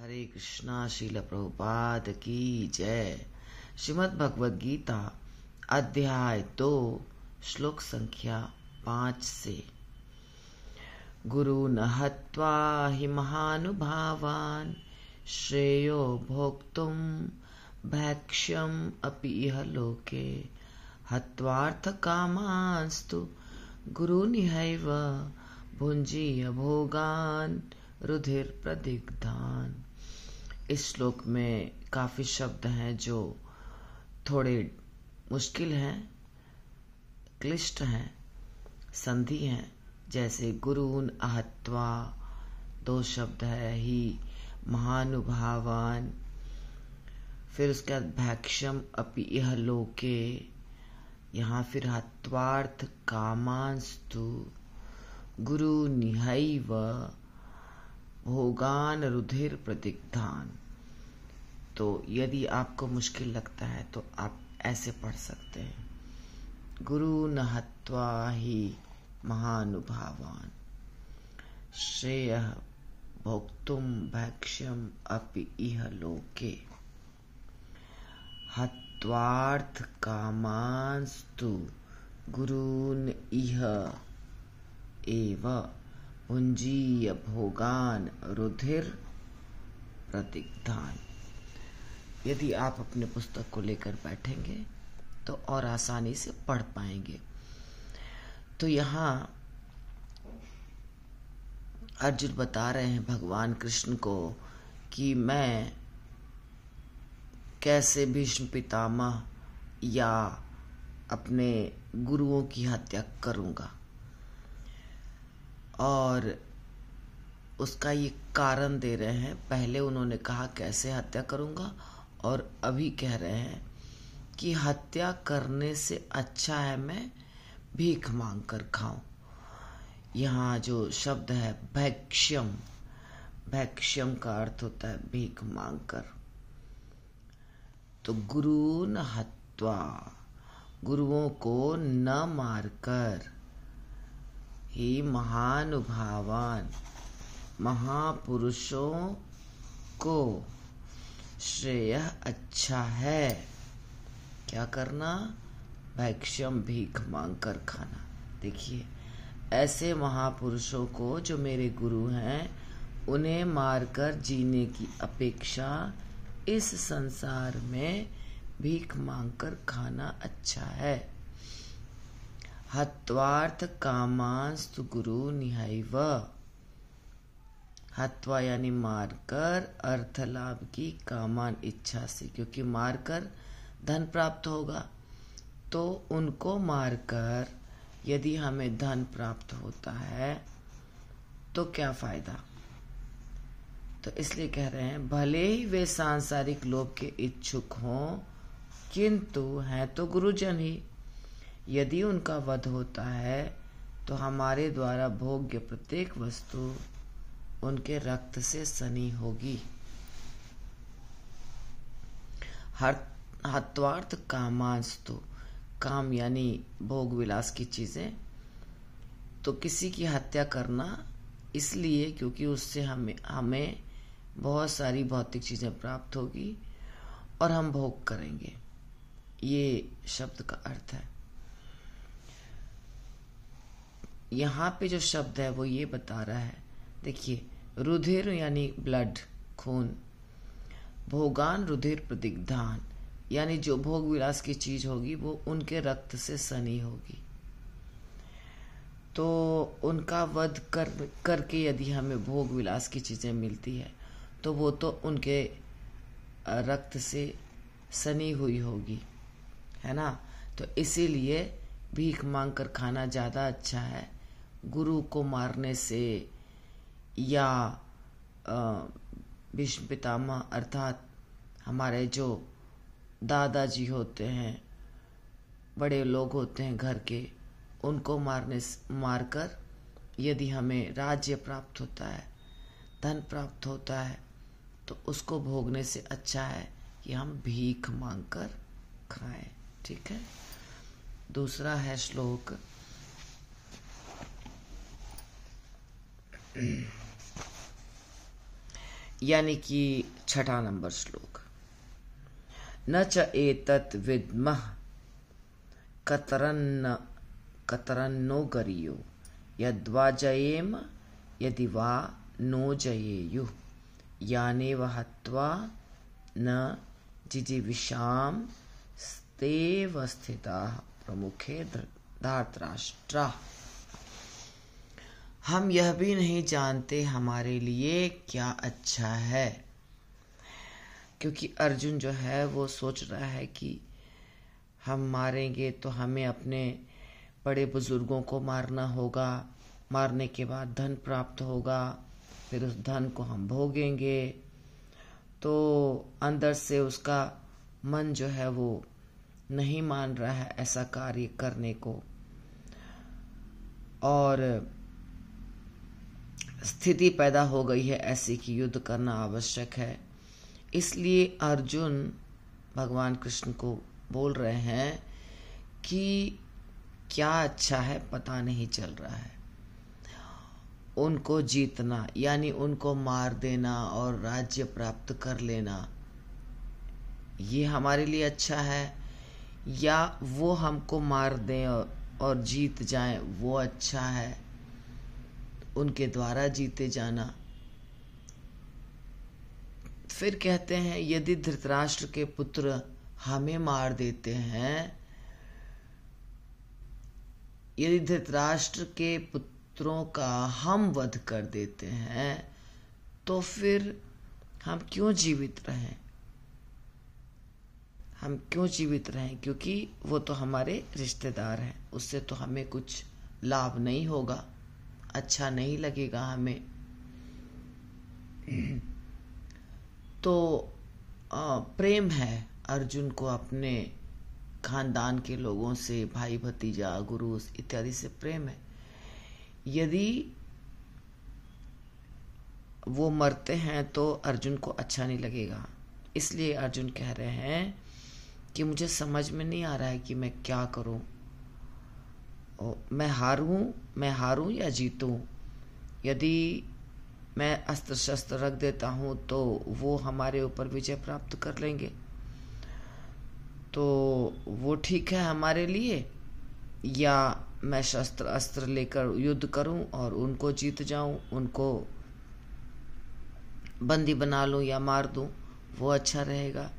हरे कृष्णा। श्रील प्रभुपाद की जय। श्रीमद् भगवद गीता अध्याय 2 श्लोक संख्या 5 से। गुरुन् हत्वा हि महानुभावान् श्रेयो भोक्तुं भैक्ष्यम् अपि इह लोके हत्वार्थकामांस्तु गुरुनिहैव भुञ्जीय भोगान् रुधिर प्रदिग्धान। इस श्लोक में काफी शब्द हैं जो थोड़े मुश्किल हैं, क्लिष्ट हैं, संधि हैं। जैसे गुरुन् अहत्वा 2 शब्द है ही, महानुभावान, फिर उसके बाद भैक्ष्यम अपि इह लोके, यहाँ फिर हत्वार्थ कामांस्तु गुरु निहैव भोगान रुधिर प्रतिग्धान। तो यदि आपको मुश्किल लगता है तो आप ऐसे पढ़ सकते हैं, गुरु न हत्वा ही महानुभावान श्रेय भोक्तुम भैक्ष्यम अपि इह लोके हत्वार्थ कामांस्तु गुरुन इह एव भुञ्जीय भोगान रुधिर प्रतिग्धान। यदि आप अपने पुस्तक को लेकर बैठेंगे तो और आसानी से पढ़ पाएंगे। तो यहाँ अर्जुन बता रहे हैं भगवान कृष्ण को कि मैं कैसे भीष्म पितामह या अपने गुरुओं की हत्या करूँगा, और उसका ये कारण दे रहे हैं। पहले उन्होंने कहा कैसे हत्या करूँगा, और अभी कह रहे हैं कि हत्या करने से अच्छा है मैं भीख मांग कर खाऊं। यहाँ जो शब्द है भैक्ष्यम, भैक्ष्यम का अर्थ होता है भीख मांग कर। तो गुरुन् हत्वा, गुरुओं को न मारकर, ही महानुभावान, महापुरुषों को श्रेय अच्छा है क्या करना, भैक्ष्यम भीख मांग कर खाना। देखिए, ऐसे महापुरुषों को जो मेरे गुरु हैं उन्हें मारकर जीने की अपेक्षा इस संसार में भीख मांगकर खाना अच्छा है। हत्वार्थ कामांस्तु गुरु निहैव, हत्वा यानी मारकर, अर्थ लाभ की, कामान इच्छा से, क्योंकि मारकर धन प्राप्त होगा। तो उनको मारकर यदि हमें धन प्राप्त होता है तो क्या फायदा। तो इसलिए कह रहे हैं भले ही वे सांसारिक लोभ के इच्छुक हों, किंतु हैं तो गुरुजन ही। यदि उनका वध होता है तो हमारे द्वारा भोग्य प्रत्येक वस्तु उनके रक्त से सनी होगी। हत्वार्थ कामांस्तु, काम यानी भोग विलास की चीजें। तो किसी की हत्या करना इसलिए क्योंकि उससे हमें बहुत सारी भौतिक चीजें प्राप्त होगी और हम भोग करेंगे। ये शब्द का अर्थ है। यहाँ पे जो शब्द है वो ये बता रहा है, देखिए, रुधिर यानी ब्लड, खून, भोगान रुधिर प्रतिग्धान, यानी जो भोग विलास की चीज होगी वो उनके रक्त से सनी होगी। तो उनका वध करके यदि हमें भोग विलास की चीजें मिलती है तो वो तो उनके रक्त से सनी हुई होगी, है ना। तो इसीलिए भीख मांग कर खाना ज्यादा अच्छा है गुरु को मारने से, या भीष्म पितामह अर्थात हमारे जो दादाजी होते हैं, बड़े लोग होते हैं घर के, उनको मारकर यदि हमें राज्य प्राप्त होता है, धन प्राप्त होता है, तो उसको भोगने से अच्छा है कि हम भीख मांगकर खाएं। ठीक है। दूसरा है श्लोक यानी कि 6 नंबर श्लोक। न च एतत् विद्मः कतरन्नो गरियो यद्वा जयेम यदि वा नो जयेयुः यानेव हत्वा न जिजीविषाम स्तेव स्थिताः प्रमुखे धार्तराष्ट्राः। हम यह भी नहीं जानते हमारे लिए क्या अच्छा है, क्योंकि अर्जुन जो है वो सोच रहा है कि हम मारेंगे तो हमें अपने बड़े बुजुर्गों को मारना होगा, मारने के बाद धन प्राप्त होगा, फिर उस धन को हम भोगेंगे। तो अंदर से उसका मन जो है वो नहीं मान रहा है ऐसा कार्य करने को, और स्थिति पैदा हो गई है ऐसी कि युद्ध करना आवश्यक है। इसलिए अर्जुन भगवान कृष्ण को बोल रहे हैं कि क्या अच्छा है पता नहीं चल रहा है। उनको जीतना यानी उनको मार देना और राज्य प्राप्त कर लेना, ये हमारे लिए अच्छा है, या वो हमको मार दें और जीत जाएं वो अच्छा है, उनके द्वारा जीते जाना। फिर कहते हैं यदि धृतराष्ट्र के पुत्र हमें मार देते हैं, यदि धृतराष्ट्र के पुत्रों का हम वध कर देते हैं तो फिर हम क्यों जीवित रहें, हम क्यों जीवित रहें? क्योंकि वो तो हमारे रिश्तेदार हैं, उससे तो हमें कुछ लाभ नहीं होगा, अच्छा नहीं लगेगा हमें। तो प्रेम है अर्जुन को अपने खानदान के लोगों से, भाई भतीजा गुरु इत्यादि से प्रेम है। यदि वो मरते हैं तो अर्जुन को अच्छा नहीं लगेगा। इसलिए अर्जुन कह रहे हैं कि मुझे समझ में नहीं आ रहा है कि मैं क्या करूं, मैं हारूं या जीतूं। यदि मैं अस्त्र शस्त्र रख देता हूं तो वो हमारे ऊपर विजय प्राप्त कर लेंगे, तो वो ठीक है हमारे लिए, या मैं शस्त्र अस्त्र लेकर युद्ध करूं और उनको जीत जाऊं, उनको बंदी बना लूं या मार दूं, वो अच्छा रहेगा।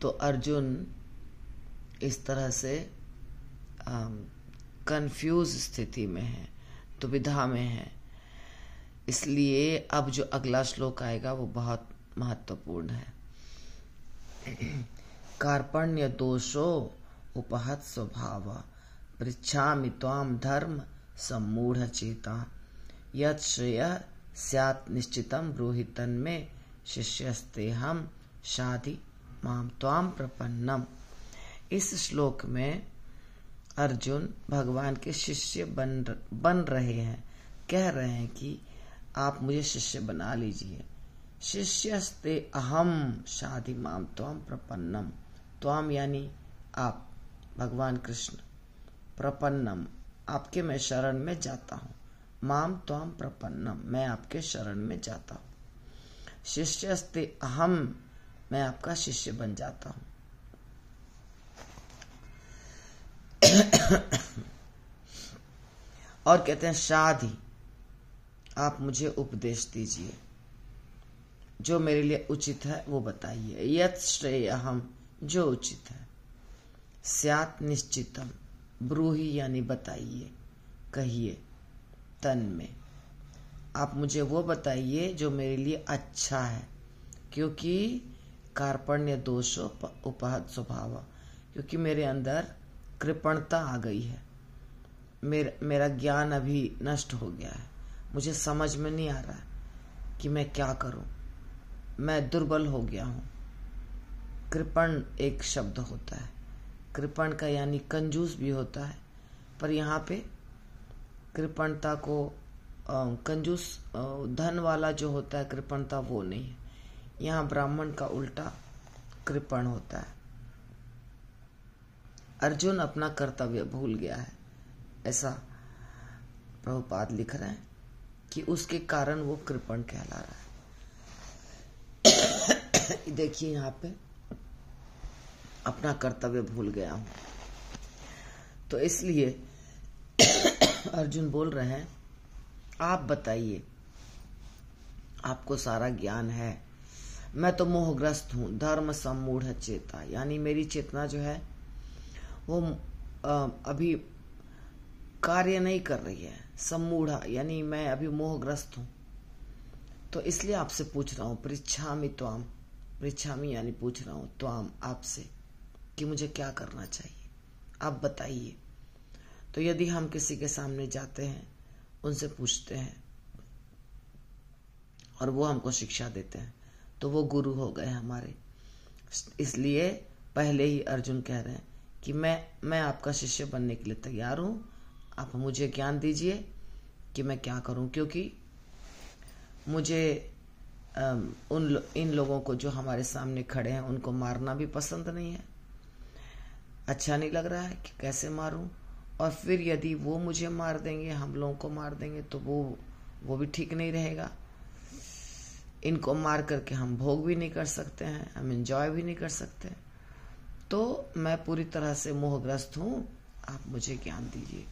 तो अर्जुन इस तरह से कंफ्यूज स्थिति में है, दुविधा में है। इसलिए अब जो अगला श्लोक आएगा वो बहुत महत्वपूर्ण है। कार्पण्य दोषो उपहत स्वभाव पृच्छामि त्वाम धर्म सम्मूढ़ चेता यत् श्रेय स्यात् निश्चितम ब्रूहि तन्मे शिष्यस्ते हम शाधि माम त्वाम प्रपन्नम। इस श्लोक में अर्जुन भगवान के शिष्य बन रहे हैं, कह रहे हैं कि आप मुझे शिष्य बना लीजिए। शिष्यस्ते अहम शाधि माम त्वाम प्रपन्नम। त्वाम यानी आप, भगवान कृष्ण, प्रपन्नम आपके मैं शरण में जाता हूँ, माम त्वाम प्रपन्नम मैं आपके शरण में जाता हूँ। शिष्यस्ते अहम मैं आपका शिष्य बन जाता हूँ। और कहते हैं शाधि, आप मुझे उपदेश दीजिए, जो मेरे लिए उचित है वो बताइए। यत् श्रेय हम, जो उचित है। स्यात् निश्चितम, ब्रूहि यानी बताइए, कहिए। तन में, आप मुझे वो बताइए जो मेरे लिए अच्छा है, क्योंकि कार्पण्य दोषो उपहत स्वभाव, क्योंकि मेरे अंदर कृपणता आ गई है, मेरा ज्ञान अभी नष्ट हो गया है, मुझे समझ में नहीं आ रहा है कि मैं क्या करूं, मैं दुर्बल हो गया हूं। कृपण एक शब्द होता है, कृपण का यानी कंजूस भी होता है, पर यहाँ पे कृपणता को कंजूस धन वाला जो होता है कृपणता वो नहीं है, यहाँ ब्राह्मण का उल्टा कृपण होता है। अर्जुन अपना कर्तव्य भूल गया है, ऐसा प्रभुपाद लिख रहे हैं कि उसके कारण वो कृपण कहला रहा है। देखिए यहाँ पे अपना कर्तव्य भूल गया हूं, तो इसलिए अर्जुन बोल रहे हैं आप बताइए, आपको सारा ज्ञान है, मैं तो मोहग्रस्त हूं, धर्म सम्मूढ़ चेता, यानी मेरी चेतना जो है वो अभी कार्य नहीं कर रही है। सम्मूढ़ा यानी मैं अभी मोहग्रस्त हूं, तो इसलिए आपसे पूछ रहा हूं, पृच्छामि त्वाम, पृच्छामि यानी पूछ रहा हूं, त्वाम आपसे, कि मुझे क्या करना चाहिए, आप बताइए। तो यदि हम किसी के सामने जाते हैं, उनसे पूछते हैं और वो हमको शिक्षा देते हैं, तो वो गुरु हो गए हमारे। इसलिए पहले ही अर्जुन कह रहे हैं कि मैं आपका शिष्य बनने के लिए तैयार हूं, आप मुझे ज्ञान दीजिए कि मैं क्या करूं, क्योंकि मुझे इन लोगों को जो हमारे सामने खड़े हैं उनको मारना भी पसंद नहीं है, अच्छा नहीं लग रहा है कि कैसे मारूं, और फिर यदि वो मुझे मार देंगे, हम लोगों को मार देंगे, तो वो भी ठीक नहीं रहेगा। इनको मार करके हम भोग भी नहीं कर सकते हैं, हम एंजॉय भी नहीं कर सकते। तो मैं पूरी तरह से मोहग्रस्त हूं, आप मुझे ज्ञान दीजिए।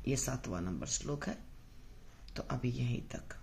ये 7वां नंबर श्लोक है। तो अभी यहीं तक।